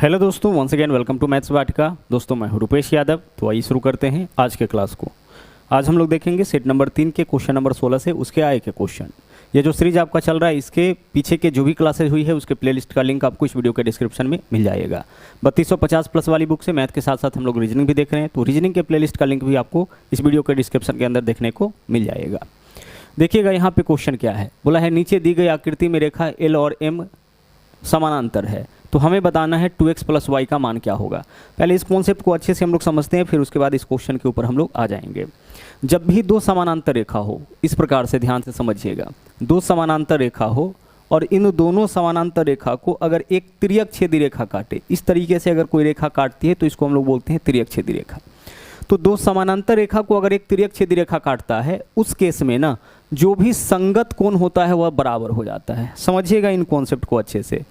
Hello दोस्तों, once again welcome to maths Vatika. दोस्तों मैं हूं रुपेश यादव। तो आइए शुरू करते हैं आज के क्लास को। आज हम लोग देखेंगे सेट नंबर 3 के क्वेश्चन नंबर 16 से उसके आए के क्वेश्चन। ये जो सीरीज आपका चल रहा है, इसके पीछे के जो भी क्लासेज हुई है उसके प्लेलिस्ट का लिंक आपको इस वीडियो के डिस्क्रिप्शन में मिल जाएगा। 3250 प्लस वाली बुक से मैथ के साथ साथ हम लोग रीजनिंग भी देख रहे हैं, तो रीजनिंग के प्लेलिस्ट का लिंक भी आपको इस वीडियो के डिस्क्रिप्शन के अंदर देखने को मिल जाएगा। देखिएगा यहाँ पे क्वेश्चन क्या है, बोला है नीचे दी गई आकृति में रेखा एल और एम समानांतर है, तो हमें बताना है 2x + y का मान क्या होगा। पहले इस कॉन्सेप्ट को अच्छे से हम लोग समझते हैं, फिर उसके बाद इस क्वेश्चन के ऊपर हम लोग आ जाएंगे। जब भी दो समानांतर रेखा हो, इस प्रकार से ध्यान से समझिएगा, दो समानांतर रेखा हो और इन दोनों समानांतर रेखा को अगर एक तिर्यक छेदी रेखा काटे, इस तरीके से अगर कोई रेखा काटती है तो इसको हम लोग बोलते हैं तिर्यक छेदी रेखा। तो दो समानांतर रेखा को अगर एक तिर्यक छेदी रेखा काटता है, उस केस में ना जो भी संगत कोण होता है वह बराबर हो जाता है। समझिएगा इन कॉन्सेप्ट को अच्छे से,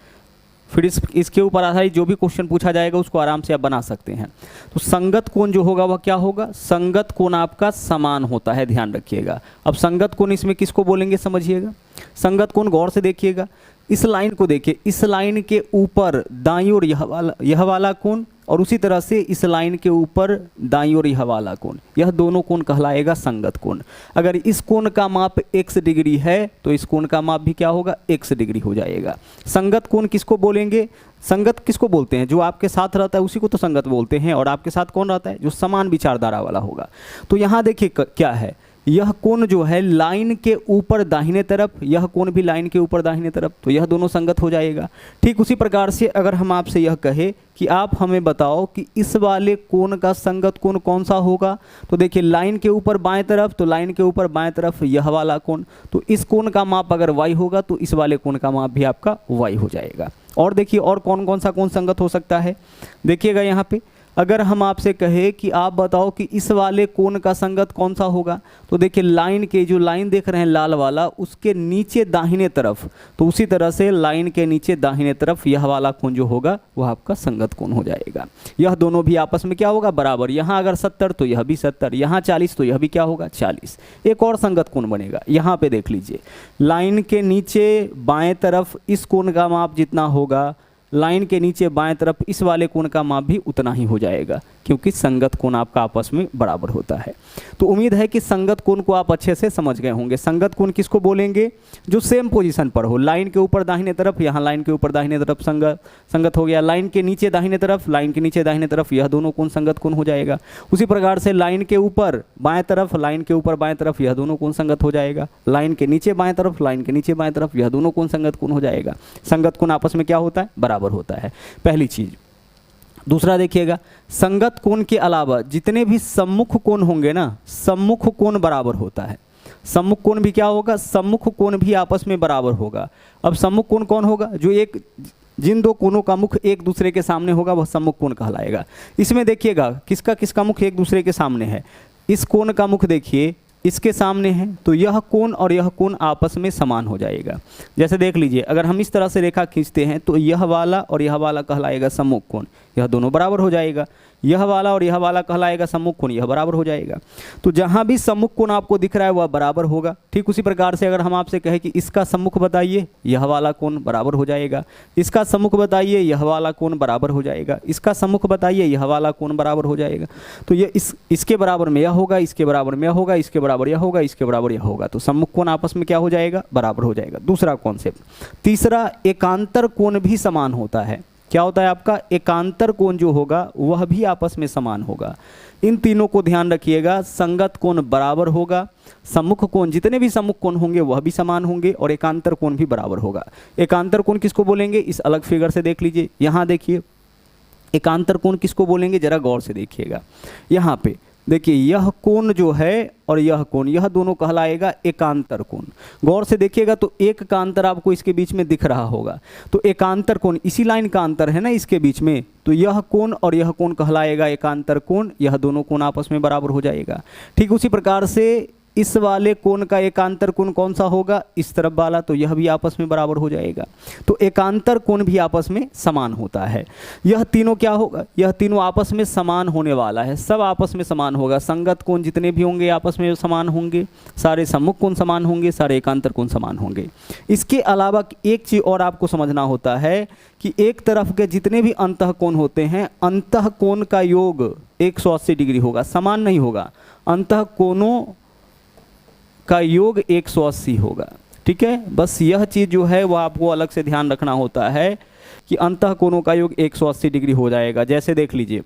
फिर इसके ऊपर आधारित जो भी क्वेश्चन पूछा जाएगा उसको आराम से आप बना सकते हैं। तो संगत कोण जो होगा वह क्या होगा, संगत कोण आपका समान होता है, ध्यान रखिएगा। अब संगत कोण इसमें किसको बोलेंगे समझिएगा। संगत कोण गौर से देखिएगा, इस लाइन को देखिए, इस लाइन के ऊपर दाईं ओर यह वाला कोण और उसी तरह से इस लाइन के ऊपर दाईं ओर यह वाला कोण, यह दोनों कोण कहलाएगा संगत कोण। अगर इस कोण का माप x डिग्री है तो इस कोण का माप भी क्या होगा, x डिग्री हो जाएगा। संगत कोण किसको बोलेंगे, संगत किसको बोलते हैं, जो आपके साथ रहता है उसी को तो संगत बोलते हैं। और आपके साथ कौन रहता है, जो समान विचारधारा वाला होगा। तो यहाँ देखिए क्या है, यह कोण जो है लाइन के ऊपर दाहिने तरफ, यह कोण भी लाइन के ऊपर दाहिने तरफ, तो यह दोनों संगत हो जाएगा। ठीक उसी प्रकार से अगर हम आपसे यह कहे कि आप हमें बताओ कि इस वाले कोण का संगत कोण कौन सा होगा, तो देखिए लाइन के ऊपर बाएं तरफ, तो लाइन के ऊपर बाएं तरफ यह वाला कोण, तो इस कोण का माप अगर y होगा तो इस वाले कोण का माप भी आपका y हो जाएगा। और देखिए और कौन कौन सा कोण संगत हो सकता है, देखिएगा यहाँ पे अगर हम आपसे कहे कि आप बताओ कि इस वाले कोण का संगत कौन सा होगा, तो देखिए लाइन के जो लाइन देख रहे हैं लाल वाला, उसके नीचे दाहिने तरफ, तो उसी तरह से लाइन के नीचे दाहिने तरफ यह वाला कोण जो होगा वह आपका संगत कोण हो जाएगा। यह दोनों भी आपस में क्या होगा, बराबर। यहाँ अगर 70 तो यह भी 70, यहाँ 40 तो यह भी क्या होगा 40। एक और संगत कोण बनेगा, यहाँ पे देख लीजिए, लाइन के नीचे बाएं तरफ इस कोण का माप जितना होगा, लाइन के नीचे बाएं तरफ इस वाले कोण का माप भी उतना ही हो जाएगा, क्योंकि संगत कोण आपका आपस में बराबर होता है। तो उम्मीद है कि संगत कोण को आप अच्छे से समझ गए होंगे। संगत कोण किसको बोलेंगे, जो सेम पोजीशन पर हो, लाइन के ऊपर दाहिने तरफ, यहाँ लाइन के ऊपर दाहिने तरफ संगत हो गया, लाइन के नीचे दाहिने तरफ, लाइन के नीचे दाहिने तरफ, यह दोनों कोण संगत कोण हो जाएगा। उसी प्रकार से लाइन के ऊपर बाएं तरफ, लाइन के ऊपर बाएं तरफ, यह दोनों कोण संगत हो जाएगा। लाइन के नीचे बाएं तरफ, लाइन के नीचे बाएं तरफ, यह दोनों कोण संगत कोण हो जाएगा। संगत कोण आपस में क्या होता है, बराबर होता है, पहली चीज। दूसरा देखिएगा, संगत कोण के अलावा जितने भी सम्मुख कोण होंगे ना, सम्मुख कोण बराबर होता है। सम्मुख कोण भी क्या होगा, सम्मुख कोण भी आपस में बराबर होगा। अब सम्मुख कोण कौन होगा, जो एक जिन दो कोणों का मुख एक दूसरे के सामने होगा वह सम्मुख कोण कहलाएगा। इसमें देखिएगा किसका किसका मुख एक दूसरे के सामने है, इस कोण का मुख देखिए इसके सामने है, तो यह कोण और यह कोण आपस में समान हो जाएगा। जैसे देख लीजिए, अगर हम इस तरह से रेखा खींचते हैं तो यह वाला और यह वाला कहलाएगा सम्मुख कोण, यह दोनों बराबर हो जाएगा। यह वाला और यह वाला कहलाएगा सम्मुख कोण, यह बराबर हो जाएगा। तो जहाँ भी सम्मुख कोण आपको दिख रहा है वह बराबर होगा। ठीक उसी प्रकार से अगर हम आपसे कहें कि इसका सम्मुख बताइए, यह वाला कोण बराबर हो जाएगा। इसका सम्मुख बताइए, यह वाला कोण बराबर हो जाएगा। इसका सम्मुख बताइए, यह वाला कोण बराबर हो जाएगा। तो ये इसके बराबर में यह होगा, इसके बराबर में यह होगा, इसके बराबर यह होगा, इसके बराबर यह होगा। तो सम्मुख कोण आपस में क्या हो जाएगा, बराबर हो जाएगा। दूसरा कॉन्सेप्ट। तीसरा, एकांतर कोण भी समान होता है। क्या होता है आपका, एकांतर कोण जो होगा वह भी आपस में समान होगा। इन तीनों को ध्यान रखिएगा, संगत कोण बराबर होगा, सम्मुख कोण जितने भी सम्मुख कोण होंगे वह भी समान होंगे, और एकांतर कोण भी बराबर होगा। एकांतर कोण किसको बोलेंगे, इस अलग फिगर से देख लीजिए। यहाँ देखिए एकांतर कोण किसको बोलेंगे, जरा गौर से देखिएगा। यहाँ पे देखिए यह कोण जो है और यह कोण, यह दोनों कहलाएगा एकांतर कोण। गौर से देखिएगा तो एक का अंतर आपको इसके बीच में दिख रहा होगा, तो एकांतर कोण इसी लाइन का अंतर है ना इसके बीच में, तो यह कोण और यह कोण कहलाएगा एकांतर कोण, यह दोनों कोण आपस में बराबर हो जाएगा। ठीक उसी प्रकार से इस वाले कोण का एकांतर कोण कौन सा होगा, इस तरफ वाला, तो यह भी आपस में बराबर हो जाएगा। तो एकांतर कोण भी आपस में समान होता है। यह तीनों क्या होगा, यह तीनों आपस में समान होने वाला है, सब आपस में समान होगा। संगत कोण जितने भी होंगे आपस में समान होंगे, सारे सम्मुख कोण समान होंगे, सारे एकांतर कोण समान होंगे। इसके अलावा एक चीज़ और आपको समझना होता है कि एक तरफ के जितने भी अंतः कोण होते हैं, अंतः कोण का योग 180 डिग्री होगा, समान नहीं होगा। अंतः कोणों का योग 180 होगा, ठीक है। बस यह चीज़ जो है वो आपको अलग से ध्यान रखना होता है कि अंतः कोणों का योग 180 डिग्री हो जाएगा। जैसे देख लीजिए,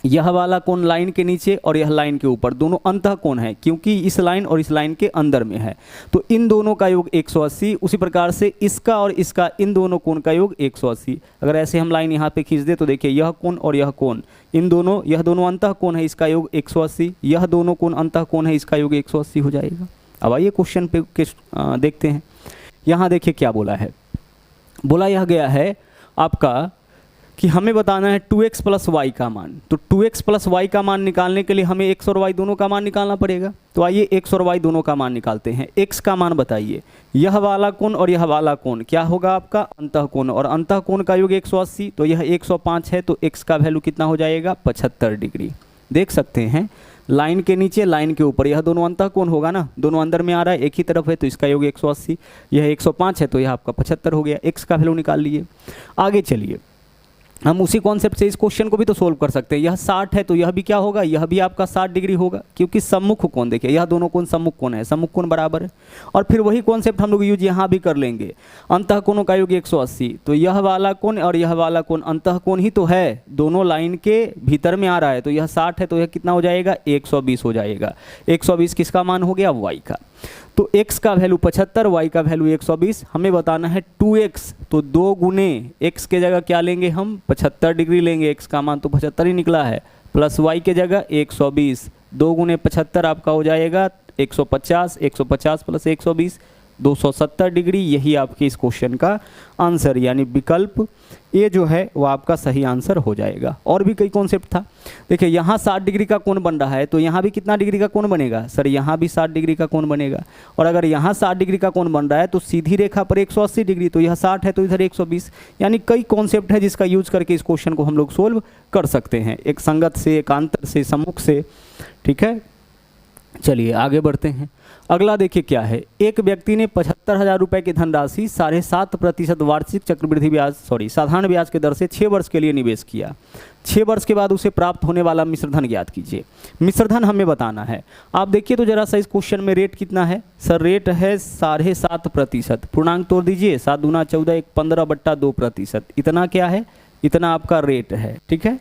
यह वाला कोण लाइन के नीचे और यह लाइन के ऊपर, दोनों अंतः कोण है, क्योंकि इस लाइन और इस लाइन के अंदर में है, तो इन दोनों का योग 180। उसी प्रकार से इसका और इसका, इन दोनों कोण का योग 180। अगर ऐसे हम लाइन यहाँ पे खींच दे तो देखिए, यह कोण और यह कोण, इन दोनों, यह दोनों अंतः कोण है, इसका योग 180, यह दोनों कोण अंतः कोण है, इसका योग 180 हो जाएगा। अब आइए क्वेश्चन पे देखते हैं। यहाँ देखिए क्या बोला है, बोला यह गया है आपका कि हमें बताना है 2x प्लस वाई का मान। तो 2x प्लस वाई का मान निकालने के लिए हमें x और y दोनों का मान निकालना पड़ेगा। तो आइए x और y दोनों का मान निकालते हैं। x का मान बताइए, यह वाला कोण और यह वाला कोण क्या होगा आपका, अंतः कोण, और अंतः कोण का योग 180, तो यह 105 है, तो x का वैल्यू कितना हो जाएगा, 75 डिग्री। देख सकते हैं, लाइन के नीचे लाइन के ऊपर, यह दोनों अंतः कोण होगा ना, दोनों अंदर में आ रहा है, एक ही तरफ है, तो इसका योग 180, यह 105 है, तो यह आपका 75 हो गया। x का वैल्यू निकाल लिए। आगे चलिए, हम उसी कॉन्सेप्ट से इस क्वेश्चन को भी तो सोल्व कर सकते हैं। यह 60 है, तो यह भी क्या होगा, यह भी आपका 60 डिग्री होगा, क्योंकि सम्मुख कोण, देखिए यह दोनों कोण सम्मुख कोण है, सम्मुख कोण बराबर है। और फिर वही कॉन्सेप्ट हम लोग यूज यहाँ भी कर लेंगे। अंतः कोणों का योग 180, तो यह वाला कोण और यह वाला कोण अंतः कोण ही तो है, दोनों लाइन के भीतर में आ रहा है, तो यह 60 है, तो यह कितना हो जाएगा, 120 हो जाएगा। 120 किसका मान हो गया, y का। तो x का वैल्यू 75, y का वैल्यू 120। हमें बताना है 2x, तो 2 गुने x के जगह क्या लेंगे हम, 75 डिग्री लेंगे, x का मान तो 75 ही निकला है, प्लस y के जगह 120, 2 गुने 75 आपका हो जाएगा 150, 150 प्लस 120 270 डिग्री। यही आपके इस क्वेश्चन का आंसर, यानी विकल्प ए जो है वो आपका सही आंसर हो जाएगा। और भी कई कॉन्सेप्ट था, देखिए यहाँ 60 डिग्री का कोण बन रहा है, तो यहाँ भी कितना डिग्री का कोण बनेगा, सर यहाँ भी 60 डिग्री का कोण बनेगा। और अगर यहाँ 60 डिग्री का कोण बन रहा है तो सीधी रेखा पर 180 डिग्री, तो यह 60 है तो इधर 120, यानी कई कॉन्सेप्ट है जिसका यूज करके इस क्वेश्चन को हम लोग सोल्व कर सकते हैं, एक संगत से, एकांतर से, सम्मुख से, ठीक है। चलिए आगे बढ़ते हैं। अगला देखिए क्या है, एक व्यक्ति ने 75,000 रुपये की धनराशि 7.5% वार्षिक चक्रवृद्धि ब्याज साधारण ब्याज के दर से 6 वर्ष के लिए निवेश किया। 6 वर्ष के बाद उसे प्राप्त होने वाला मिश्रधन ज्ञात कीजिए। मिश्रधन हमें बताना है। आप देखिए तो जरा सा इस क्वेश्चन में रेट कितना है, सर रेट है 7.5%, पूर्णांक तोड़ दीजिए, 7 दूना 14, 1 15/2%, इतना क्या है, इतना आपका रेट है, ठीक है।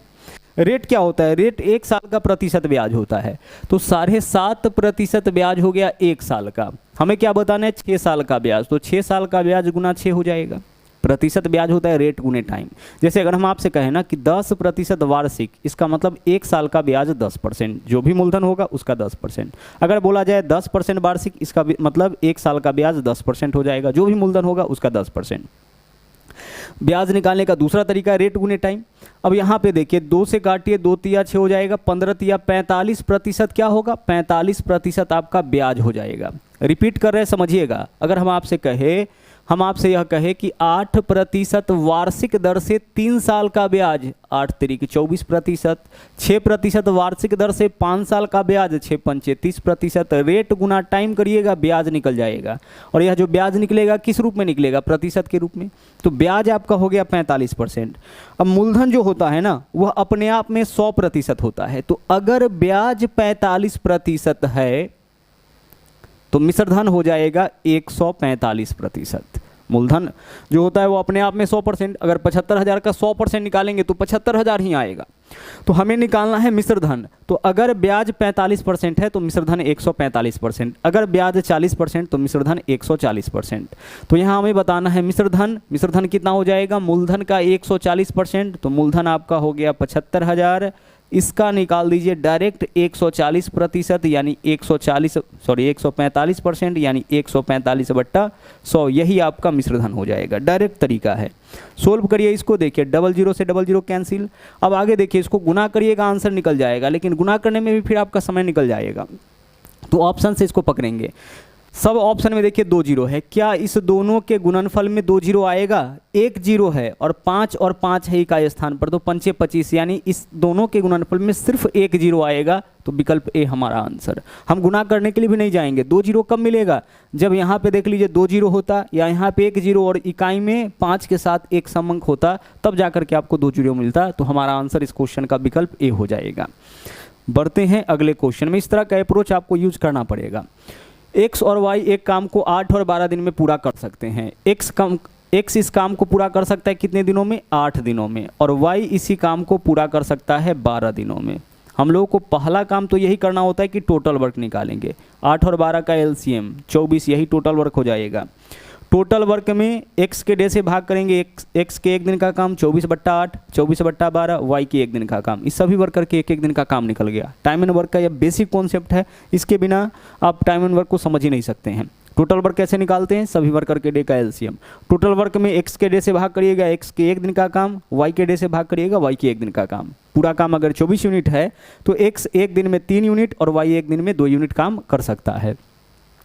रेट क्या होता है, रेट 1 साल का प्रतिशत ब्याज होता है, तो 7.5% ब्याज हो गया 1 साल का। हमें क्या बताना है, 6 साल का ब्याज, तो 6 साल का ब्याज गुना 6 हो जाएगा। प्रतिशत ब्याज होता है रेट गुने टाइम। जैसे अगर हम आपसे कहें ना कि 10% वार्षिक, इसका मतलब 1 साल का ब्याज 10%, जो भी मूलधन होगा उसका 10%। अगर बोला जाए 10% वार्षिक, इसका मतलब 1 साल का ब्याज 10% हो जाएगा, जो भी मूलधन होगा उसका 10%। ब्याज निकालने का दूसरा तरीका है रेट गुने टाइम। अब यहाँ पे देखिए 2 से काटिए, 2 तिया 6 हो जाएगा, 15 तिया 45% क्या होगा, 45% आपका ब्याज हो जाएगा। रिपीट कर रहे हैं, समझिएगा। अगर हम आपसे यह कहे कि 8% वार्षिक दर से 3 साल का ब्याज, 8 तिरिक 24%, 6% वार्षिक दर से 5 साल का ब्याज, 6 पंचे 30%, रेट गुना टाइम करिएगा, ब्याज निकल जाएगा। और यह जो ब्याज निकलेगा किस रूप में निकलेगा, प्रतिशत के रूप में। तो ब्याज आपका हो गया 45%। अब मूलधन जो होता है ना, वह अपने आप में 100% होता है। तो अगर ब्याज 45% है तो मिश्रधन हो जाएगा 145%। मूलधन जो होता है वो अपने आप में 100%, अगर 75,000 का 100% निकालेंगे तो 75,000 ही आएगा। तो हमें निकालना है मिश्रधन। तो अगर ब्याज 45% है तो मिश्रधन 145%, अगर ब्याज 40% तो मिश्रधन 140%। तो यहाँ हमें बताना है मिश्रधन कितना हो जाएगा, मूलधन का 140%, तो मूलधन आपका हो गया 75,000। इसका निकाल दीजिए डायरेक्ट 140%, यानी 145%, यानी 145/100, यही आपका मिश्रधन हो जाएगा। डायरेक्ट तरीका है, सोल्व करिए इसको, देखिए 00 से 00 कैंसिल। अब आगे देखिए इसको गुना करिएगा, आंसर निकल जाएगा, लेकिन गुना करने में भी फिर आपका समय निकल जाएगा। तो ऑप्शन से इसको पकड़ेंगे। सब ऑप्शन में देखिए 2 जीरो है, क्या इस दोनों के गुणनफल में 2 जीरो आएगा? 1 जीरो है और 5 है इकाई स्थान पर, तो 5 25, यानी इस दोनों के गुणनफल में सिर्फ 1 जीरो आएगा, तो विकल्प ए हमारा आंसर। हम गुना करने के लिए भी नहीं जाएंगे। 2 जीरो कब मिलेगा? जब यहाँ पे देख लीजिए 2 जीरो होता, या यहाँ पे 1 जीरो और इकाई में 5 के साथ एक समअंक होता, तब जाकर के आपको 2 जीरो मिलता। तो हमारा आंसर इस क्वेश्चन का विकल्प ए हो जाएगा। बढ़ते हैं अगले क्वेश्चन में। इस तरह का अप्रोच आपको यूज करना पड़ेगा। एक्स और वाई एक काम को 8 और 12 दिन में पूरा कर सकते हैं। एक्स इस काम को पूरा कर सकता है कितने दिनों में? 8 दिनों में। और वाई इसी काम को पूरा कर सकता है 12 दिनों में। हम लोगों को पहला काम तो यही करना होता है कि टोटल वर्क निकालेंगे। 8 और 12 का एलसीएम 24, यही टोटल वर्क हो जाएगा। टोटल वर्क में एक्स के डे से भाग करेंगे, एक्स के एक दिन का काम 24/8, 24/12, वाई के एक दिन का काम। इस सभी वर्कर के एक एक दिन का काम निकल गया। टाइम एंड वर्क का यह बेसिक कॉन्सेप्ट है, इसके बिना आप टाइम एंड वर्क को समझ ही नहीं सकते हैं। टोटल वर्क कैसे निकालते हैं? सभी वर्कर के डे का एलसीएम। टोटल वर्क में एक्स के डे से भाग करिएगा, एक्स के एक दिन का काम, वाई के डे से भाग करिएगा, वाई के एक दिन का काम। पूरा काम अगर 24 यूनिट है तो एक्स एक दिन में 3 यूनिट और वाई एक दिन में 2 यूनिट काम कर सकता है।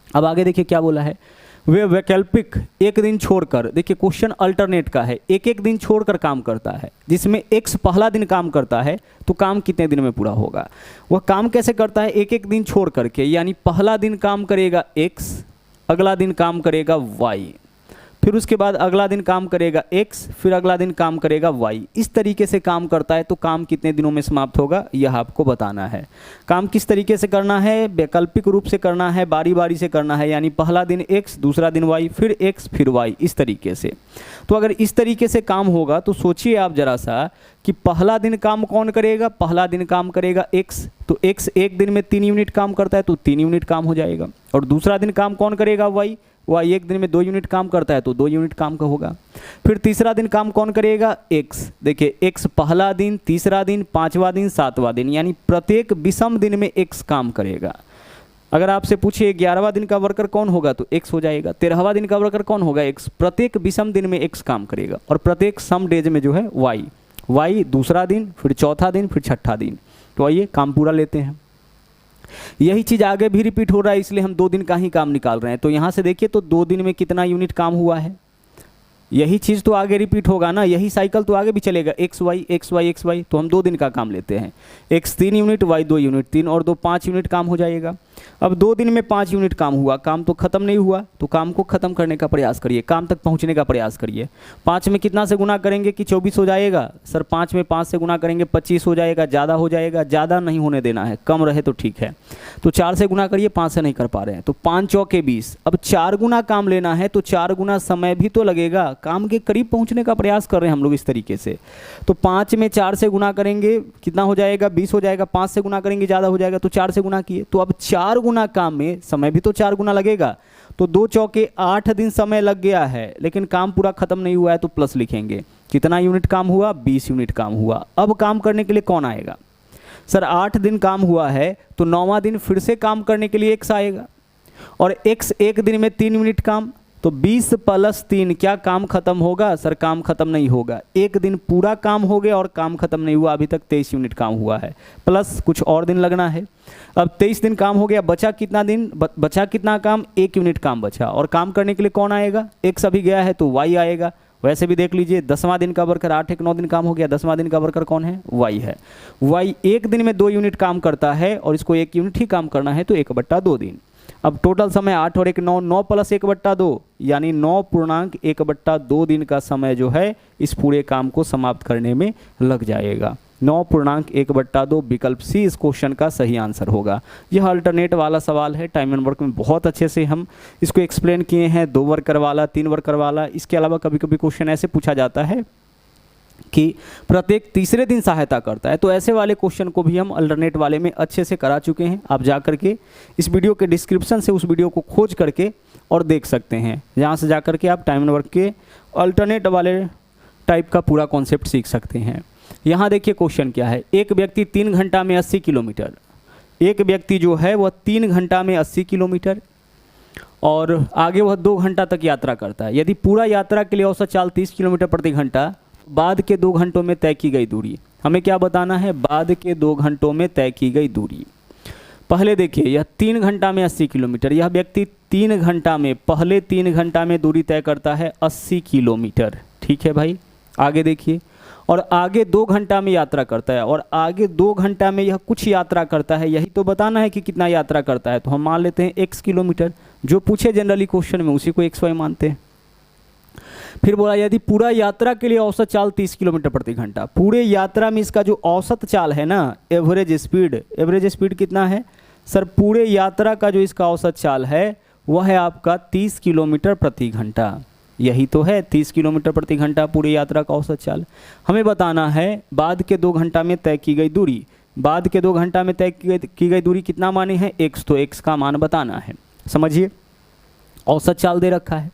अब आगे देखिए क्या बोला है, वे वैकल्पिक एक दिन छोड़कर, देखिए क्वेश्चन अल्टरनेट का है, एक एक दिन छोड़कर काम करता है, जिसमें एक्स पहला दिन काम करता है तो काम कितने दिन में पूरा होगा? वह काम कैसे करता है? एक एक दिन छोड़ करके, यानी पहला दिन काम करेगा एक्स, अगला दिन काम करेगा वाई, फिर उसके बाद अगला दिन काम करेगा एक्स, फिर अगला दिन काम करेगा वाई। इस तरीके से काम करता है। तो काम कितने दिनों में समाप्त होगा यह आपको बताना है। काम किस तरीके से करना है? वैकल्पिक रूप से करना है, बारी बारी से करना है, यानी पहला दिन एक्स, दूसरा दिन वाई, फिर एक्स, फिर वाई, इस तरीके से। तो अगर इस तरीके से काम होगा तो सोचिए आप जरा सा कि पहला दिन काम कौन करेगा? पहला दिन काम करेगा एक्स, तो एक्स एक दिन में 3 यूनिट काम करता है तो 3 यूनिट काम हो जाएगा। और दूसरा दिन काम कौन करेगा? वाई, वाई एक दिन में 2 यूनिट काम करता है तो 2 यूनिट काम का होगा। फिर तीसरा दिन काम कौन करेगा? एक्स। देखिए एक्स पहला दिन, तीसरा दिन, 5वां दिन, 7वां दिन, यानी प्रत्येक विषम दिन में एक्स काम करेगा। अगर आपसे पूछिए 11वां दिन का वर्कर कौन होगा तो एक्स हो जाएगा। 13वां दिन का वर्कर कौन होगा? एक्स। प्रत्येक विषम दिन में एक्स काम करेगा। और प्रत्येक सम डेज में जो है वाई, वाई दूसरा दिन, फिर चौथा दिन, फिर छठा दिन। तो आइए काम पूरा लेते हैं। यही चीज़ आगे भी रिपीट हो रहा है, इसलिए हम 2 दिन का ही काम निकाल रहे हैं। तो यहाँ से देखिए तो 2 दिन में कितना यूनिट काम हुआ है, यही चीज़ तो आगे रिपीट होगा ना, यही साइकिल तो आगे भी चलेगा, X Y X Y X Y. तो हम 2 दिन का काम लेते हैं, एक्स 3 यूनिट, वाई 2 यूनिट, 3 और 2 5 यूनिट काम हो जाएगा। अब 2 दिन में 5 यूनिट काम हुआ, काम तो खत्म नहीं हुआ, तो काम को खत्म करने का प्रयास करिए, काम तक पहुंचने का प्रयास करिए। 5 में कितना से गुना करेंगे कि 24 हो जाएगा? सर 5 में 5 से गुना करेंगे 25 हो जाएगा, ज़्यादा हो जाएगा, ज़्यादा नहीं होने देना है, कम रहे तो ठीक है। तो 4 से गुना करिए, 5 से नहीं कर पा रहे हैं, तो 5 चौके 20। अब 4 गुना काम लेना है तो 4 गुना समय भी तो लगेगा, काम के करीब पहुंचने का प्रयास कर रहे हैं हम लोग इस तरीके से। तो 5 में 4 से गुना करेंगे कितना हो जाएगा? 20 हो जाएगा। 5 से गुना करेंगे ज़्यादा हो जाएगा, तो 4 से गुना किए। तो अब 4 गुना काम में समय भी तो 4 गुना लगेगा। तो 2 चौके 8 दिन समय लग गया है, लेकिन काम पूरा खत्म नहीं हुआ है, तो प्लस लिखेंगे। कितना यूनिट काम हुआ? 20 यूनिट काम हुआ। अब काम करने के लिए कौन आएगा? सर 8 दिन काम हुआ है तो 9वां दिन फिर से काम करने के लिए एक्स आएगा, और एक्स एक दिन में 3 यूनिट काम, तो 20 + 3 क्या काम खत्म होगा? सर काम खत्म नहीं होगा, एक दिन पूरा काम हो गया और काम खत्म नहीं हुआ, अभी तक 23 यूनिट काम हुआ है, प्लस कुछ और दिन लगना है। अब 23 दिन काम हो गया, बचा कितना दिन? बचा कितना काम? 1 यूनिट काम बचा। और काम करने के लिए कौन आएगा? एक्स अभी गया है तो वाई आएगा। वैसे भी देख लीजिए 10वां दिन का वर्कर 8 1 9 दिन काम हो गया, 10वां दिन का वर्कर कौन है? वाई है। वाई एक दिन में 2 यूनिट काम करता है और इसको 1 यूनिट ही काम करना है, तो 1/2 दिन। अब टोटल समय 8 और 1 9, 9 + 1/2 यानी 9.1/2 दिन का समय जो है इस पूरे काम को समाप्त करने में लग जाएगा। 9.1/2 विकल्प सी इस क्वेश्चन का सही आंसर होगा। यह अल्टरनेट वाला सवाल है, टाइम एंड वर्क में बहुत अच्छे से हम इसको एक्सप्लेन किए हैं, 2 वर्कर वाला, 3 वर्कर वाला। इसके अलावा कभी कभी क्वेश्चन ऐसे पूछा जाता है कि प्रत्येक तीसरे दिन सहायता करता है, तो ऐसे वाले क्वेश्चन को भी हम अल्टरनेट वाले में अच्छे से करा चुके हैं। आप जा करके इस वीडियो के डिस्क्रिप्शन से उस वीडियो को खोज करके और देख सकते हैं, जहाँ से जा करके आप टाइम एंड वर्क के अल्टरनेट वाले टाइप का पूरा कॉन्सेप्ट सीख सकते हैं। यहाँ देखिए क्वेश्चन क्या है, एक व्यक्ति 3 घंटा में 80 किलोमीटर, एक व्यक्ति जो है वह 3 घंटा में 80 किलोमीटर और आगे वह 2 घंटा तक यात्रा करता है। यदि पूरा यात्रा के लिए औसत चाल 30 किलोमीटर प्रति घंटा, बाद के 2 घंटों में तय की गई दूरी, हमें क्या बताना है? बाद के 2 घंटों में तय की गई दूरी। पहले देखिए यह 3 घंटा में 80 किलोमीटर, यह व्यक्ति 3 घंटा में, पहले 3 घंटा में दूरी तय करता है 80 किलोमीटर। ठीक है भाई, आगे देखिए, और आगे 2 घंटा में यात्रा करता है, और आगे 2 घंटा में यह कुछ यात्रा करता है, यही तो बताना है कि कितना यात्रा करता है। तो हम मान लेते हैं x किलोमीटर, जो पूछे जनरली क्वेश्चन में उसी को xy मानते हैं। फिर बोला यदि पूरा यात्रा के लिए औसत चाल 30 किलोमीटर प्रति घंटा, पूरे यात्रा में इसका जो औसत चाल है ना, एवरेज स्पीड कितना है सर? पूरे यात्रा का जो इसका औसत चाल है वह है आपका 30 किलोमीटर प्रति घंटा। यही तो है 30 किलोमीटर प्रति घंटा पूरी यात्रा का औसत चाल। हमें बताना है बाद के 2 घंटा में तय की गई दूरी, बाद के 2 घंटा में तय की गई दूरी कितना मानी है? x, तो x का मान बताना है। समझिए, औसत चाल दे रखा है।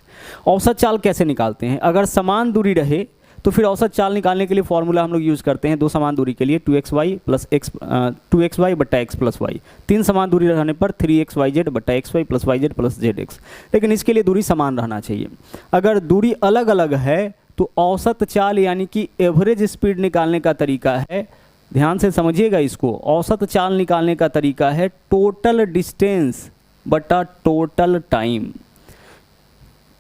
औसत चाल कैसे निकालते हैं? अगर समान दूरी रहे तो फिर औसत चाल निकालने के लिए फॉर्मूला हम लोग यूज़ करते हैं 2 समान दूरी के लिए 2xy बट्टा x प्लस वाई, 3 समान दूरी रहने पर 3xyz बट्टा xy plus yz plus zx। लेकिन इसके लिए दूरी समान रहना चाहिए। अगर दूरी अलग अलग है तो औसत चाल यानी कि एवरेज स्पीड निकालने का तरीका है, ध्यान से समझिएगा इसको, औसत चाल निकालने का तरीका है टोटल डिस्टेंस बट्टा टोटल टाइम,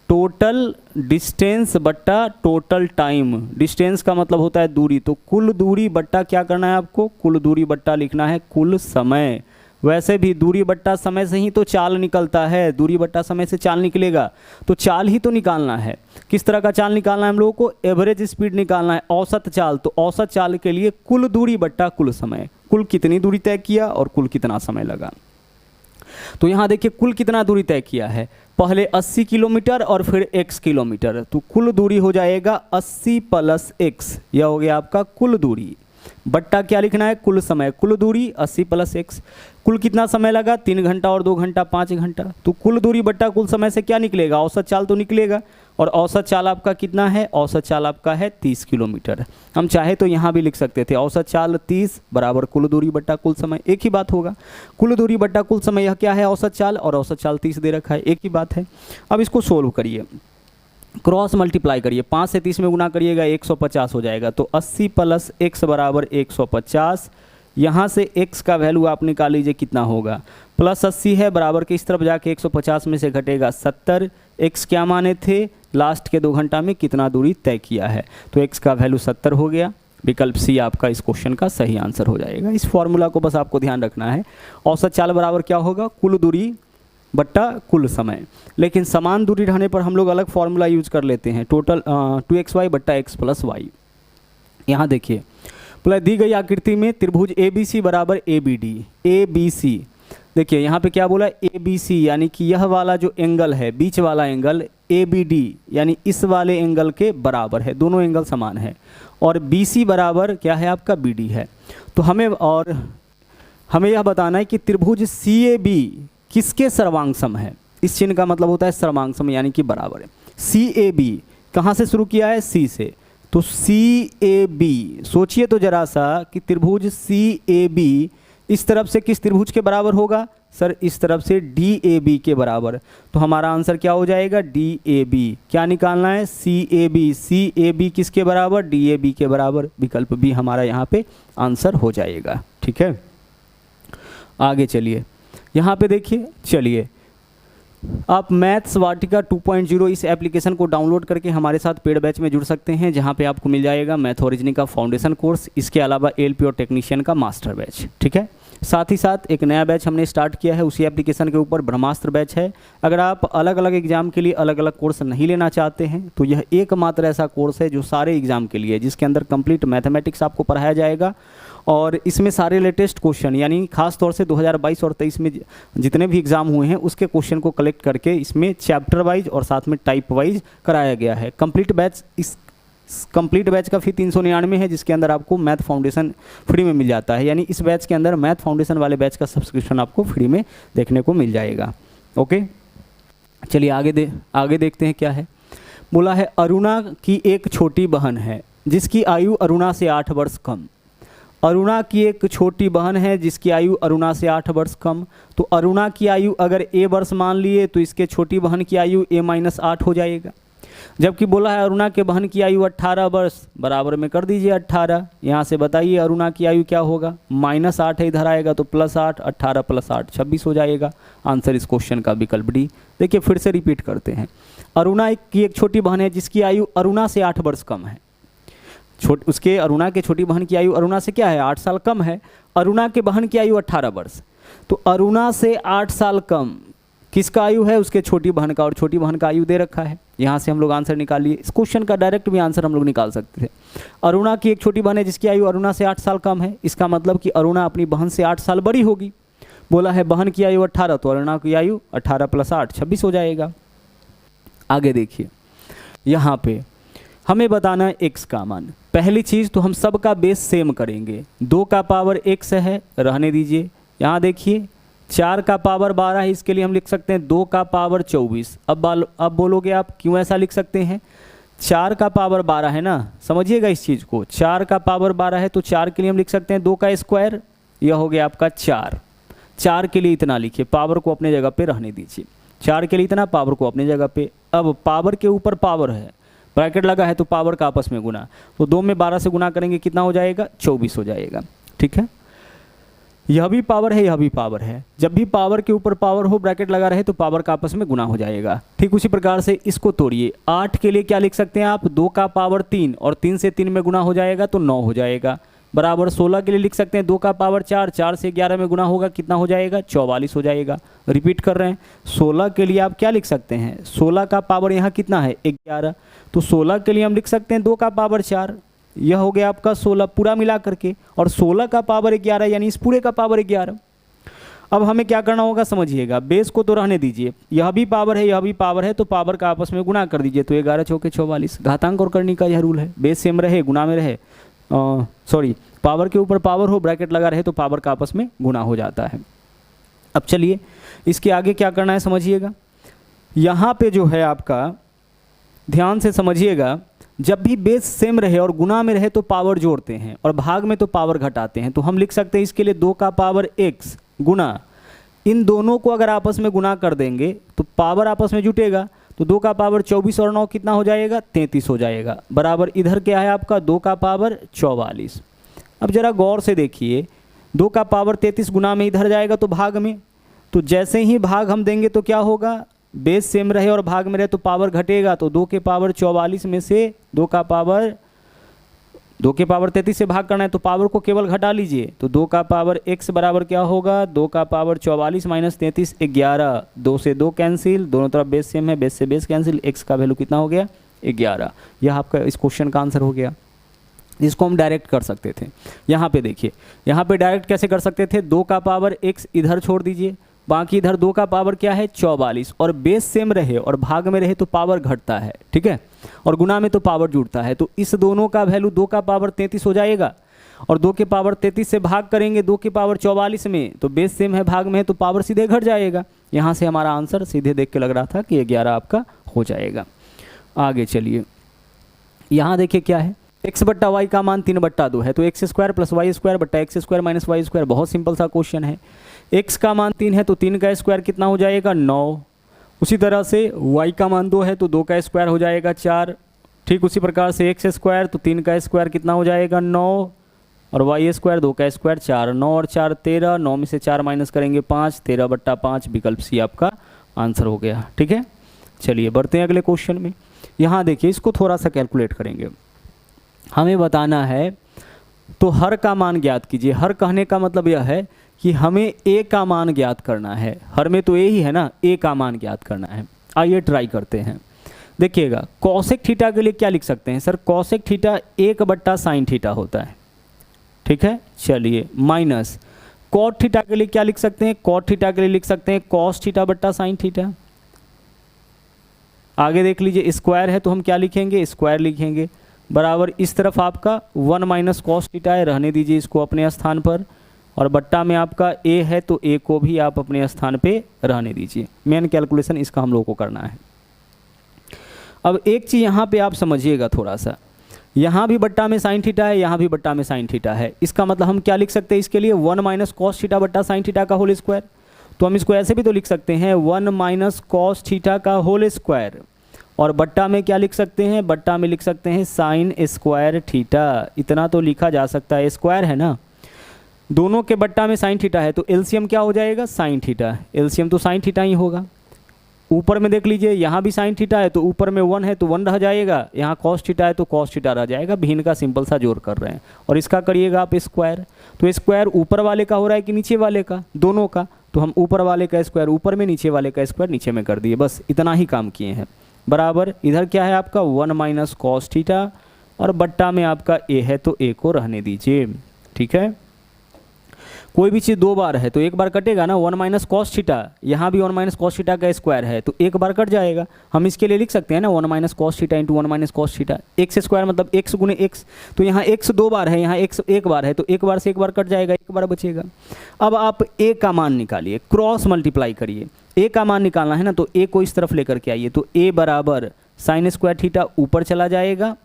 टोटल डिस्टेंस बट्टा टोटल टाइम। डिस्टेंस का मतलब होता है दूरी, तो कुल दूरी बट्टा क्या करना है आपको? कुल दूरी बट्टा लिखना है कुल समय। वैसे भी दूरी बट्टा समय से ही तो चाल निकलता है, दूरी बट्टा समय से चाल निकलेगा, तो चाल ही तो निकालना है। किस तरह का चाल निकालना है हम लोगों को? एवरेज स्पीड निकालना है, औसत चाल। तो औसत चाल के लिए कुल दूरी बट्टा कुल समय, कुल कितनी दूरी तय किया और कुल कितना समय लगा। तो यहाँ देखिए कुल कितना दूरी तय किया है, पहले 80 किलोमीटर और फिर x किलोमीटर, तो कुल दूरी हो जाएगा 80 प्लस x, यह हो गया आपका कुल दूरी, बट्टा क्या लिखना है? कुल समय। कुल दूरी 80 प्लस x, कुल कितना समय लगा? 3 घंटा और 2 घंटा 5 घंटा, तो कुल दूरी बट्टा कुल समय से क्या निकलेगा? औसत चाल तो निकलेगा, और औसत चाल आपका कितना है? औसत चाल आपका है 30 किलोमीटर। हम चाहे तो यहाँ भी लिख सकते थे औसत चाल 30 बराबर कुल दूरी बट्टा कुल समय, एक ही बात होगा। कुल दूरी बट्टा कुल समय यह क्या है? औसत चाल, और औसत चाल 30 दे रखा है, एक ही बात है। अब इसको सोल्व करिए, क्रॉस मल्टीप्लाई करिए, 5 से 30 में गुना करिएगा 150 हो जाएगा, तो 80 प्लस x बराबर 150। यहाँ से x का वैल्यू आप निकाल लीजिए कितना होगा, प्लस 80 है बराबर के इस तरफ जाके 150 में से घटेगा 70। x क्या माने थे? लास्ट के 2 घंटा में कितना दूरी तय किया है, तो x का वैल्यू 70 हो गया। विकल्प सी आपका इस क्वेश्चन का सही आंसर हो जाएगा। इस फॉर्मूला को बस आपको ध्यान रखना है, औसत चाल बराबर क्या होगा? कुल दूरी बट्टा कुल समय। लेकिन समान दूरी रहने पर हम लोग अलग फॉर्मूला यूज कर लेते हैं, टोटल 2xy बट्टा x प्लस वाई। यहाँ देखिए बोला दी गई आकृति में त्रिभुज ABC बराबर ABD, ABC देखिए यहाँ पे क्या बोला? ABC यानी कि यह वाला जो एंगल है, बीच वाला एंगल ABD यानी इस वाले एंगल के बराबर है, दोनों एंगल समान है, और BC बराबर क्या है आपका? BD है। तो हमें यह बताना है कि त्रिभुज CAB किसके सर्वांग है? इस चिन्ह का मतलब होता है सर्वांग यानी कि बराबर है। CAB कहाँ से शुरू किया है? C से, तो CAB सोचिए तो जरा सा कि त्रिभुज CAB इस तरफ से किस त्रिभुज के बराबर होगा? सर इस तरफ से DAB के बराबर। तो हमारा आंसर क्या हो जाएगा? DAB। क्या निकालना है? CAB। CAB किसके बराबर? DAB के बराबर। विकल्प बी हमारा यहाँ पे आंसर हो जाएगा। ठीक है, आगे चलिए, यहाँ पे देखिए, चलिए आप मैथ्स वाटिका 2.0 इस एप्लीकेशन को डाउनलोड करके हमारे साथ पेड बैच में जुड़ सकते हैं, जहाँ पे आपको मिल जाएगा मैथ ओरिजिन का फाउंडेशन कोर्स, इसके अलावा एलपी और टेक्नीशियन का मास्टर बैच। ठीक है, साथ ही साथ एक नया बैच हमने स्टार्ट किया है, उसी एप्लीकेशन के ऊपर ब्रह्मास्त्र बैच है। अगर आप अलग अलग एग्जाम के लिए अलग अलग कोर्स नहीं लेना चाहते हैं तो यह एकमात्र ऐसा कोर्स है जो सारे एग्जाम के लिए, जिसके अंदर कंप्लीट मैथमेटिक्स आपको पढ़ाया जाएगा, और इसमें सारे लेटेस्ट क्वेश्चन यानी खास तौर से 2022 और 23 में जितने भी एग्जाम हुए हैं उसके क्वेश्चन को कलेक्ट करके इसमें चैप्टर वाइज और साथ में टाइप वाइज कराया गया है। कंप्लीट बैच कंप्लीट बैच का फी 399 है, जिसके अंदर आपको मैथ फाउंडेशन फ्री में मिल जाता है, यानी इस बैच के अंदर मैथ फाउंडेशन वाले बैच का सब्सक्रिप्शन आपको फ्री में देखने को मिल जाएगा। ओके, चलिए आगे देखते हैं क्या है। बोला है अरुणा की एक छोटी बहन है जिसकी आयु अरुणा से 8 वर्ष कम। अरुणा की एक छोटी बहन है जिसकी आयु अरुणा से 8 वर्ष कम। तो अरुणा की आयु अगर a वर्ष मान लिए तो इसके छोटी बहन की आयु a-8 हो जाएगा। जबकि बोला है अरुणा के बहन की आयु 18 वर्ष, बराबर में कर दीजिए 18। यहाँ से बताइए अरुणा की आयु क्या होगा, -8 है, इधर आएगा तो +8, 18 + 8 26 हो जाएगा। आंसर इस क्वेश्चन का विकल्प डी। देखिए फिर से रिपीट करते हैं, अरुणा की एक छोटी बहन है जिसकी आयु अरुणा से 8 वर्ष कम है। उसके अरुणा के छोटी बहन की आयु अरुणा से क्या है, 8 साल कम है। अरुणा के बहन की आयु 18 वर्ष, तो अरुणा से 8 साल कम किसका आयु है, उसके छोटी बहन का, और छोटी बहन का आयु दे रखा है। यहाँ से हम लोग आंसर निकालिए, इस क्वेश्चन का डायरेक्ट भी आंसर हम लोग निकाल सकते थे। अरुणा की एक छोटी बहन है जिसकी आयु अरुणा से 8 साल कम है, इसका मतलब कि अरुणा अपनी बहन से 8 साल बड़ी होगी। बोला है बहन की आयु 18, तो अरुणा की आयु 18 + 8 26 हो जाएगा। आगे देखिए, यहाँ पे हमें बताना है x का मान। पहली चीज़ तो हम सब का बेस सेम करेंगे, 2 का पावर x है, रहने दीजिए। यहाँ देखिए 4 का पावर 12 है, इसके लिए हम लिख सकते हैं 2 का पावर 24। अब बोलोगे आप क्यों ऐसा लिख सकते हैं, 4 का पावर 12 है ना, समझिएगा इस चीज़ को, 4 का पावर 12 है तो 4 के लिए हम लिख सकते हैं 2 का स्क्वायर, यह हो गया आपका 4। 4 के लिए इतना लिखिए, पावर को अपने जगह पे रहने दीजिए। 4 के लिए इतना, पावर को अपनी जगह पे। अब पावर के ऊपर पावर है, ब्रैकेट लगा है तो पावर का आपस में गुना, तो 2 में 12 से गुना करेंगे कितना हो जाएगा, 24 हो जाएगा। ठीक है, यह भी पावर है, यह भी पावर है। जब भी पावर के ऊपर पावर हो, ब्रैकेट लगा रहे, तो पावर का आपस में गुना हो जाएगा। ठीक उसी प्रकार से इसको तोड़िए, 8 के लिए क्या लिख सकते हैं आप, 2 का पावर 3, और 3 से 3 में गुना हो जाएगा तो 9 हो जाएगा। बराबर 16 के लिए लिख सकते हैं 2 का पावर 4, 4 से 11 में गुना होगा, कितना हो जाएगा, 44 हो जाएगा। रिपीट कर रहे हैं, 16 के लिए आप क्या लिख सकते हैं, 16 का पावर यहाँ कितना है, 11, तो 16 के लिए हम लिख सकते हैं 2 का पावर 4, यह हो गया आपका 16 पूरा मिला करके, और 16 का पावर 11 यानी इस पूरे का पावर 11। अब हमें क्या करना होगा समझिएगा, बेस को तो रहने दीजिए, यह भी पावर है, यह भी पावर है, तो पावर का आपस में गुना कर दीजिए, तो 11 चौके 44। घातांक और करनी का यह रूल है, बेस सेम रहे, गुना में रहे, सॉरी पावर के ऊपर पावर हो, ब्रैकेट लगा रहे, तो पावर का आपस में गुना हो जाता है। अब चलिए इसके आगे क्या करना है समझिएगा, यहाँ पे जो है आपका ध्यान से समझिएगा, जब भी बेस सेम रहे और गुना में रहे तो पावर जोड़ते हैं, और भाग में तो पावर घटाते हैं। तो हम लिख सकते हैं इसके लिए 2 का पावर x गुना, इन दोनों को अगर आपस में गुना कर देंगे तो पावर आपस में जुटेगा, तो 2 का पावर 24 और 9 कितना हो जाएगा, 33 हो जाएगा। बराबर इधर क्या है आपका 2 का पावर 44। अब जरा गौर से देखिए, 2 का पावर 33 गुना में इधर जाएगा तो भाग में, तो जैसे ही भाग हम देंगे तो क्या होगा, बेस सेम रहे और भाग में रहे तो पावर घटेगा, तो 2 के पावर 44 में से 2 के पावर 33 से भाग करना है, तो पावर को केवल घटा लीजिए, तो 2 का पावर x बराबर क्या होगा, 2 का पावर 44 माइनस 33 11, 2 से 2 कैंसिल, दोनों तरफ बेस सेम है, बेस से बेस कैंसिल, x का वैल्यू कितना हो गया 11। यह आपका इस क्वेश्चन का आंसर हो गया। इसको हम डायरेक्ट कर सकते थे, यहाँ पे देखिए, यहाँ पे डायरेक्ट कैसे कर सकते थे, 2 का पावर x इधर छोड़ दीजिए, बाकी इधर 2 का पावर क्या है 44, और बेस सेम रहे और भाग में रहे तो पावर घटता है, ठीक है, और गुना में तो पावर जुड़ता है, तो इस दोनों का वैल्यू 2 का पावर 33 हो जाएगा, और 2 के पावर 33 से भाग करेंगे 2 के पावर 44 में, तो बेस सेम है भाग में है तो पावर सीधे घट जाएगा। यहाँ से हमारा आंसर सीधे देख के लग रहा था कि 11 आपका हो जाएगा। आगे चलिए, यहाँ देखिए क्या है, x बट्टा वाई का मान 3/2 है, तो x² + y² बट्टा x² माइनस y², बहुत सिंपल सा क्वेश्चन है। x का मान 3 है तो 3 का स्क्वायर कितना हो जाएगा 9। उसी तरह से y का मान 2 है तो 2 का स्क्वायर हो जाएगा 4। ठीक उसी प्रकार से x² तो 3 का स्क्वायर कितना हो जाएगा 9, और y² 2 का स्क्वायर 4, 9 और 4 13, 9 में से 4 माइनस करेंगे 5, 13/5 विकल्प सी आपका आंसर हो गया। ठीक है, चलिए बढ़ते हैं अगले क्वेश्चन में। यहाँ देखिए, इसको थोड़ा सा कैलकुलेट करेंगे, हमें बताना है तो हर का मान ज्ञात कीजिए। हर कहने का मतलब यह है कि हमें a का मान ज्ञात करना है, हर में तो a ही है ना, a का मान ज्ञात करना है। आइए ट्राई करते हैं। देखिएगा कॉसेक थीटा के लिए क्या लिख सकते हैं sir, cosec theta 1/sin theta होता है, ठीक है। चलिए माइनस कॉट थीटा के लिए क्या लिख सकते हैं, कॉट थीटा के लिए लिख सकते हैं cos थीटा/sin थीटा। आगे देख लीजिए, स्क्वायर है तो हम क्या लिखेंगे, स्क्वायर लिखेंगे, बराबर इस तरफ आपका 1 - cos थीटा है, रहने दीजिए इसको अपने स्थान पर, और बट्टा में आपका a है तो a को भी आप अपने स्थान पे रहने दीजिए। मेन कैलकुलेशन इसका हम लोगों को करना है। अब एक चीज़ यहाँ पे आप समझिएगा थोड़ा सा, यहाँ भी बट्टा में sin थीटा है, यहाँ भी बट्टा में sin थीटा है, इसका मतलब हम क्या लिख सकते हैं इसके लिए 1 - cos थीटा/sin थीटा का होल स्क्वायर। तो हम इसको ऐसे भी तो लिख सकते हैं 1 - cos थीटा का होल स्क्वायर, और बट्टा में क्या लिख सकते हैं, बट्टा में लिख सकते हैं साइन स्क्वायर थीटा। इतना तो लिखा जा सकता है, स्क्वायर है ना, दोनों के बट्टा में साइन थीटा है तो एलसीएम क्या हो जाएगा, साइन थीटा। एलसीएम तो साइन थीटा ही होगा। ऊपर में देख लीजिए, यहाँ भी साइन थीटा है तो ऊपर में 1 है तो 1 रह जाएगा, यहाँ कॉस थीटा है तो कॉस थीटा रह जाएगा। भिन्न का सिंपल सा जोड़ कर रहे हैं और इसका करिएगा आप स्क्वायर। तो स्क्वायर ऊपर वाले का हो रहा है कि नीचे वाले का, दोनों का। तो हम ऊपर वाले का स्क्वायर ऊपर में, नीचे वाले का स्क्वायर नीचे में कर दिए, बस इतना ही काम किए हैं। बराबर इधर क्या है आपका 1 माइनस कॉस थीटा और बट्टा में आपका ए है तो ए को रहने दीजिए। ठीक है, कोई भी चीज़ दो बार है तो एक बार कटेगा ना, 1 माइनस कॉस थीटा, यहाँ भी 1 माइनस कॉस थीटा का स्क्वायर है तो एक बार कट जाएगा। हम इसके लिए लिख सकते हैं ना 1 minus cos theta into 1 minus cos theta, x square मतलब एक्स गुने एक्स। तो यहाँ एक्स दो बार है, यहाँ एक्स एक बार है तो एक बार से एक बार कट जाएगा, एक बार बचेगा। अब आप ए का मान निकालिए, क्रॉस मल्टीप्लाई करिए। ए का मान निकालना है ना तो ए को इस तरफ लेकर के आइए, तो ए बराबर साइन स्क्वायर थीटा ऊपर चला जाएगा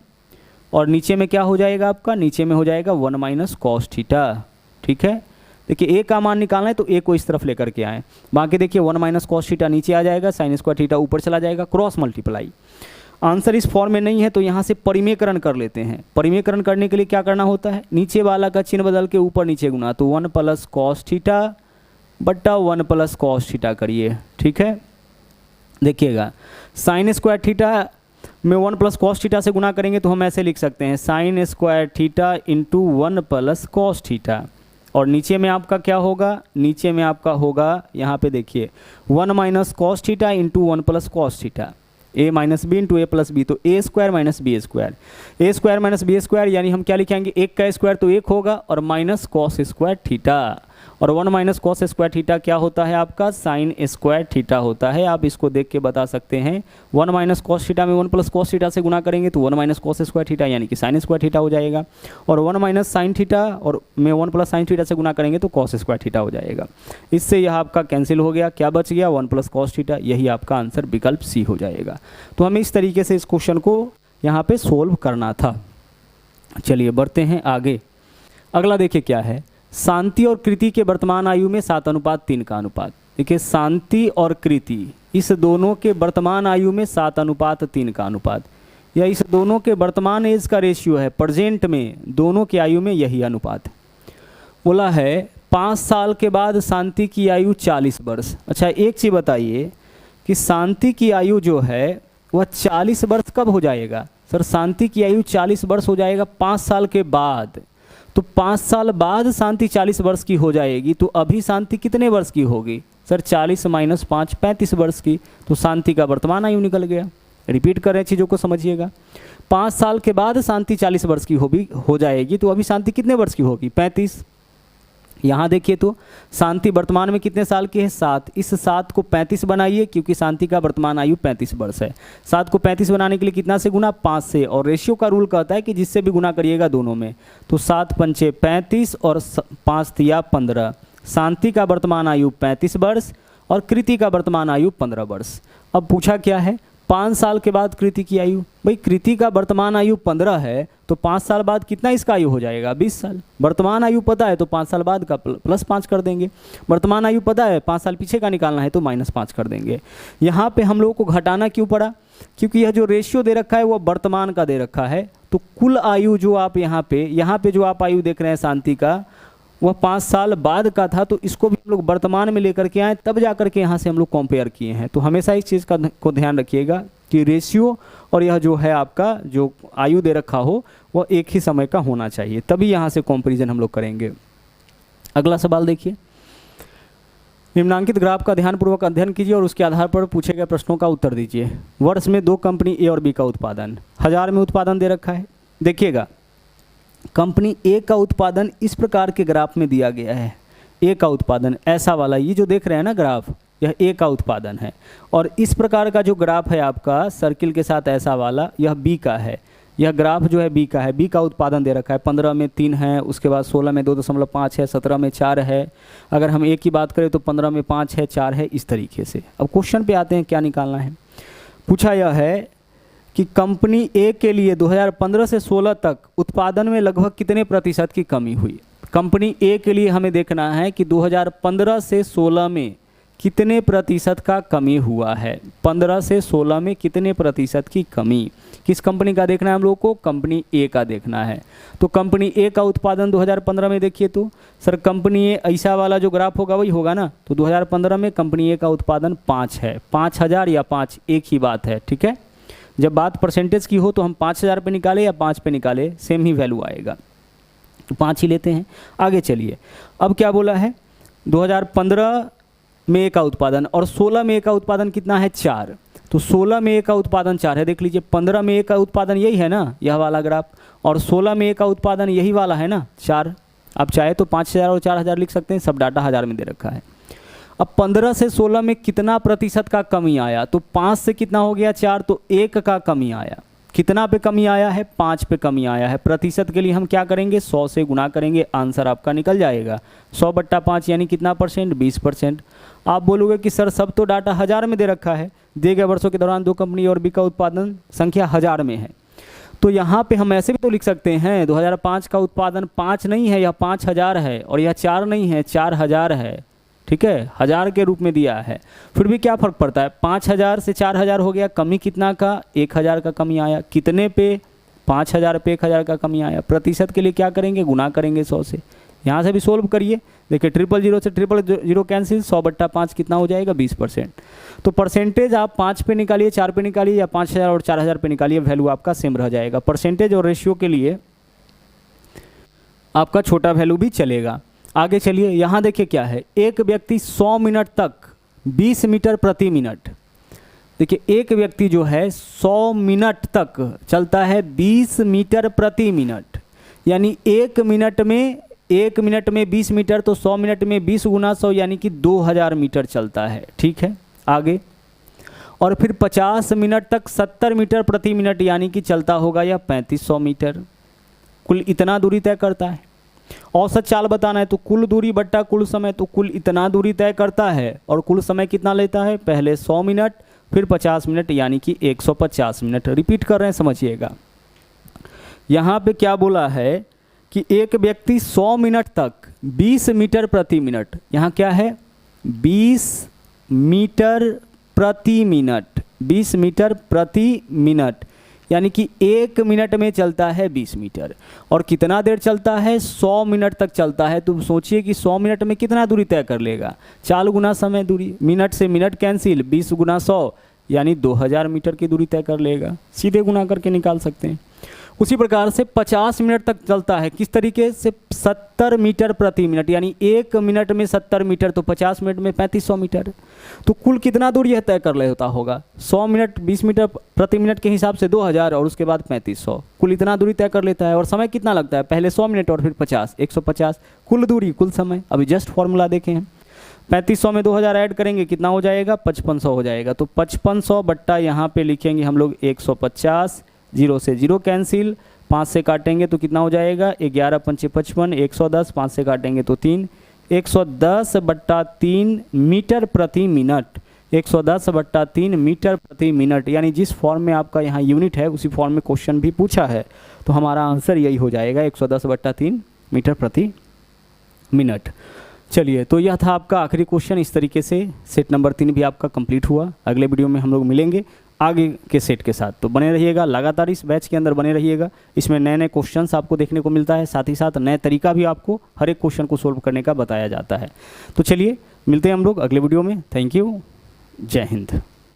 और नीचे में क्या हो जाएगा आपका, नीचे में हो जाएगा 1 माइनस कॉस थीटा। ठीक है, देखिए ए का मान निकालना है तो ए को इस तरफ लेकर के आए, बाकी देखिए 1 माइनस कॉस थीटा नीचे आ जाएगा, साइन स्क्वायर थीटा ऊपर चला जाएगा, क्रॉस मल्टीप्लाई। आंसर इस फॉर्म में नहीं है तो यहाँ से परिमेयकरण कर लेते हैं। परिमेयकरण करने के लिए क्या करना होता है, नीचे वाला का चिन्ह बदल के ऊपर नीचे गुना, तो 1 प्लस कॉस थीटा बट्टा 1 प्लस कॉस थीटा करिए। ठीक है, देखिएगा साइन स्क्वायर थीटा में 1 प्लस कॉस थीटा से गुना करेंगे तो हम ऐसे लिख सकते हैं sine square theta into 1 plus cos theta. और नीचे में आपका क्या होगा, नीचे में आपका होगा यहाँ पे देखिए 1 minus cos theta into 1 plus cos theta, A minus B into A plus B, तो A square minus B square, A square minus B square यानी हम क्या लिखेंगे, एक का स्क्वायर तो एक होगा और माइनस कॉस स्क्वायर थीटा, और 1 माइनस कॉस स्क्वायर थीटा क्या होता है आपका, साइन स्क्वायर थीटा होता है। आप इसको देख के बता सकते हैं 1 माइनस कॉस थीटा में 1 प्लस कॉस थीटा से गुना करेंगे तो 1 माइनस कॉस स्क्वायर थीटा यानी कि साइन स्क्वायर थीटा हो जाएगा, और 1 माइनस साइन थीटा और में 1 प्लस साइन थीटा से गुना करेंगे तो कॉस स्क्वायर थीटा हो जाएगा। इससे यह आपका कैंसिल हो गया, क्या बच गया 1 प्लस कॉस थीटा, यही आपका आंसर विकल्प सी हो जाएगा। तो हमें इस तरीके से इस क्वेश्चन को यहाँ पे सोल्व करना था। चलिए बढ़ते हैं आगे। अगला देखिए क्या है, शांति और कृति के वर्तमान आयु में 7:3 का अनुपात। देखिए शांति और कृति इस दोनों के वर्तमान आयु में 7:3 का अनुपात, या इस दोनों के वर्तमान एज का रेशियो है, प्रेजेंट में दोनों के आयु में यही अनुपात। बोला है 5 साल के बाद शांति की आयु 40 वर्ष। अच्छा एक चीज़ बताइए कि शांति की आयु जो है वह 40 वर्ष कब हो जाएगा, सर शांति की आयु 40 वर्ष हो जाएगा 5 साल के बाद। तो 5 साल बाद शांति 40 वर्ष की हो जाएगी, तो अभी शांति कितने वर्ष की होगी, सर 40 माइनस 5 35 वर्ष की। तो शांति का वर्तमान आयु निकल गया। रिपीट कर रहे हैं, चीज़ों को समझिएगा। 5 साल के बाद शांति 40 वर्ष की हो जाएगी, तो अभी शांति कितने वर्ष की होगी, 35। यहाँ देखिए तो शांति वर्तमान में कितने साल की है, 7। इस 7 को 35 बनाइए क्योंकि शांति का वर्तमान आयु 35 वर्ष है। 7 को 35 बनाने के लिए कितना से गुना, 5 से, और रेशियो का रूल कहता है कि जिससे भी गुना करिएगा दोनों में। तो 7 पंचे 35 और 5 तिया 15। शांति का वर्तमान आयु 35 वर्ष और कृति का वर्तमान आयु 15 वर्ष। अब पूछा क्या है, 5 साल के बाद कृति की आयु। भाई कृति का वर्तमान आयु 15 है तो 5 साल बाद कितना इसका आयु हो जाएगा, 20 साल। वर्तमान आयु पता है तो 5 साल बाद का प्लस 5 कर देंगे। वर्तमान आयु पता है 5 साल पीछे का निकालना है तो माइनस 5 कर देंगे। यहाँ पे हम लोगों को घटाना क्यों पड़ा, क्योंकि यह जो रेशियो दे रखा है वो वर्तमान का दे रखा है। तो कुल आयु जो आप यहाँ पे जो आप आयु देख रहे हैं शांति का, वह 5 साल बाद का था। तो इसको भी हम लोग वर्तमान में लेकर के आए, तब जा करके यहाँ से हम लोग कंपेयर किए हैं। तो हमेशा इस चीज़ को ध्यान रखिएगा कि रेशियो और यह जो है आपका जो आयु दे रखा हो वह एक ही समय का होना चाहिए, तभी यहाँ से कंपैरिजन हम लोग करेंगे। अगला सवाल देखिए, निम्नांकित ग्राफ का ध्यानपूर्वक अध्ययन कीजिए और उसके आधार पर पूछे गए प्रश्नों का उत्तर दीजिए। वर्ष में 2 कंपनी ए और बी का उत्पादन, 1000 में उत्पादन दे रखा है। देखिएगा कंपनी ए का उत्पादन इस प्रकार के ग्राफ में दिया गया है। ए का उत्पादन ऐसा वाला, ये जो देख रहे हैं ना ग्राफ, यह ए का उत्पादन है। और इस प्रकार का जो ग्राफ है आपका सर्किल के साथ ऐसा वाला, यह बी का है। यह ग्राफ जो है बी का है। बी का उत्पादन दे रखा है, 15 में 3 है, उसके बाद 16 में 2.5 है, 17 में 4 है। अगर हम ए की बात करें तो 15 में 5 है, 4 है, इस तरीके से। अब क्वेश्चन पे आते हैं, क्या निकालना है। पूछा यह है कि कंपनी ए के लिए 2015 से 16 तक उत्पादन में लगभग कितने प्रतिशत की कमी हुई। कंपनी ए के लिए हमें देखना है कि 2015 से 16 में कितने प्रतिशत का कमी हुआ है? 15 से 16 में कितने प्रतिशत की कमी? किस कंपनी का देखना है हम लोग को? कंपनी ए का देखना है। तो कंपनी ए का उत्पादन 2015 में देखिए तो सर कंपनी ए ऐसा वाला जो ग्राफ होगा वही होगा ना। तो 2015 में कंपनी ए का उत्पादन 5 है। 5000 या 5 एक ही बात है, ठीक है। जब बात परसेंटेज की हो तो हम 5000 पे निकाले या 5 पे निकाले सेम ही वैल्यू आएगा, तो 5 ही लेते हैं। आगे चलिए, अब क्या बोला है? 2015 में ए का उत्पादन और 16 में ए का उत्पादन कितना है? 4। तो 16 में ए का उत्पादन 4 है, देख लीजिए। 15 में ए का उत्पादन यही है ना, यह वाला ग्राफ, और 16 में ए का उत्पादन यही वाला है ना, 4। आप चाहे तो 5000 और 4000 लिख सकते हैं, सब डाटा हज़ार में दे रखा है। अब 15 से 16 में कितना प्रतिशत का कमी आया? तो 5 से कितना हो गया? 4, तो 1 का कमी आया। कितना पे कमी आया है? 5 पे कमी आया है। प्रतिशत के लिए हम क्या करेंगे? 100 से गुना करेंगे, आंसर आपका निकल जाएगा। 100/5 यानी कितना परसेंट? 20%। आप बोलोगे कि सर सब तो डाटा हज़ार में दे रखा है, दिए गए वर्षों के दौरान 2 कंपनी और बी का उत्पादन संख्या हज़ार में है। तो यहाँ पे हम ऐसे भी तो लिख सकते हैं 2005 का उत्पादन 5 नहीं है, यह 5000 है, और यह 4 नहीं है, 4000 है, ठीक है, हज़ार के रूप में दिया है। फिर भी क्या फ़र्क पड़ता है? 5000 से 4000 हो गया, कमी कितना का? 1000 का कमी आया। कितने पे? 5000 पे 1000 का कमी आया। प्रतिशत के लिए क्या करेंगे? गुना करेंगे 100 से। यहाँ से भी सोल्व करिए, देखिए 000 से 000 कैंसिल, 100/5 कितना हो जाएगा? 20%। तो परसेंटेज आप 5 पे निकालिए, 4 पे निकालिए, या 5000 और 4000 पे निकालिए, वैल्यू आपका सेम रह जाएगा। परसेंटेज और रेशियो के लिए आपका छोटा वैल्यू भी चलेगा। आगे चलिए, यहाँ देखिए क्या है, एक व्यक्ति 100 मिनट तक 20 मीटर प्रति मिनट, देखिए एक व्यक्ति जो है 100 मिनट तक चलता है 20 मीटर प्रति मिनट, यानी 1 मिनट में 20 मीटर, तो 100 मिनट में 20 गुना 100 यानी कि 2000 मीटर चलता है, ठीक है। आगे, और फिर 50 मिनट तक 70 मीटर प्रति मिनट यानी कि चलता होगा या 3500 मीटर। कुल इतना दूरी तय करता है। औसत चाल बताना है तो कुल दूरी बट्टा कुल समय, तो कुल इतना दूरी तय करता है, और कुल समय कितना लेता है? पहले 100 मिनट फिर 50 मिनट यानी कि 150 मिनट। रिपीट कर रहे हैं, समझिएगा। यहाँ पे क्या बोला है कि एक व्यक्ति 100 मिनट तक 20 मीटर प्रति मिनट, यहाँ क्या है? 20 मीटर प्रति मिनट, 20 मीटर प्रति मिनट यानी कि 1 मिनट में चलता है 20 मीटर। और कितना देर चलता है? 100 मिनट तक चलता है। तो सोचिए कि 100 मिनट में कितना दूरी तय कर लेगा? 4 गुना समय दूरी, मिनट से मिनट कैंसिल, 20 गुना 100 यानी 2000 मीटर की दूरी तय कर लेगा। सीधे गुना करके निकाल सकते हैं। उसी प्रकार से 50 मिनट तक चलता है, किस तरीके से? 70 मीटर प्रति मिनट, यानी 1 मिनट में 70 मीटर, तो 50 मिनट में 3500 मीटर। तो कुल कितना दूर यह तय कर लेता होगा? 100 मिनट 20 मीटर प्रति मिनट के हिसाब से 2000 और उसके बाद 3500, कुल इतना दूरी तय कर लेता है। और समय कितना लगता है? पहले 100 मिनट और फिर 50, 150। कुल दूरी कुल समय। अभी जस्ट फॉर्मूला देखे हैं, 3500 में 2000 ऐड करेंगे, कितना हो जाएगा? 5500 हो जाएगा। तो 5500 बट्टा यहाँ पे लिखेंगे हम लोग 150, 0 से 0 कैंसिल, 5 से काटेंगे तो कितना हो जाएगा? 11 पंचे 55, 110, 5 से काटेंगे तो 3, 110/3 मीटर प्रति मिनट, 110/3 मीटर प्रति मिनट। यानी जिस फॉर्म में आपका यहाँ यूनिट है उसी फॉर्म में क्वेश्चन भी पूछा है, तो हमारा आंसर यही हो जाएगा, 110/3 मीटर प्रति मिनट। चलिए, तो यह था आपका आखिरी क्वेश्चन। इस तरीके से सेट नंबर 3 भी आपका कंप्लीट हुआ। अगले वीडियो में हम लोग मिलेंगे आगे के सेट के साथ। तो बने रहिएगा, लगातार इस बैच के अंदर बने रहिएगा। इसमें नए नए क्वेश्चंस आपको देखने को मिलता है, साथ ही साथ नए तरीका भी आपको हर एक क्वेश्चन को सोल्व करने का बताया जाता है। तो चलिए मिलते हैं हम लोग अगले वीडियो में। थैंक यू, जय हिंद।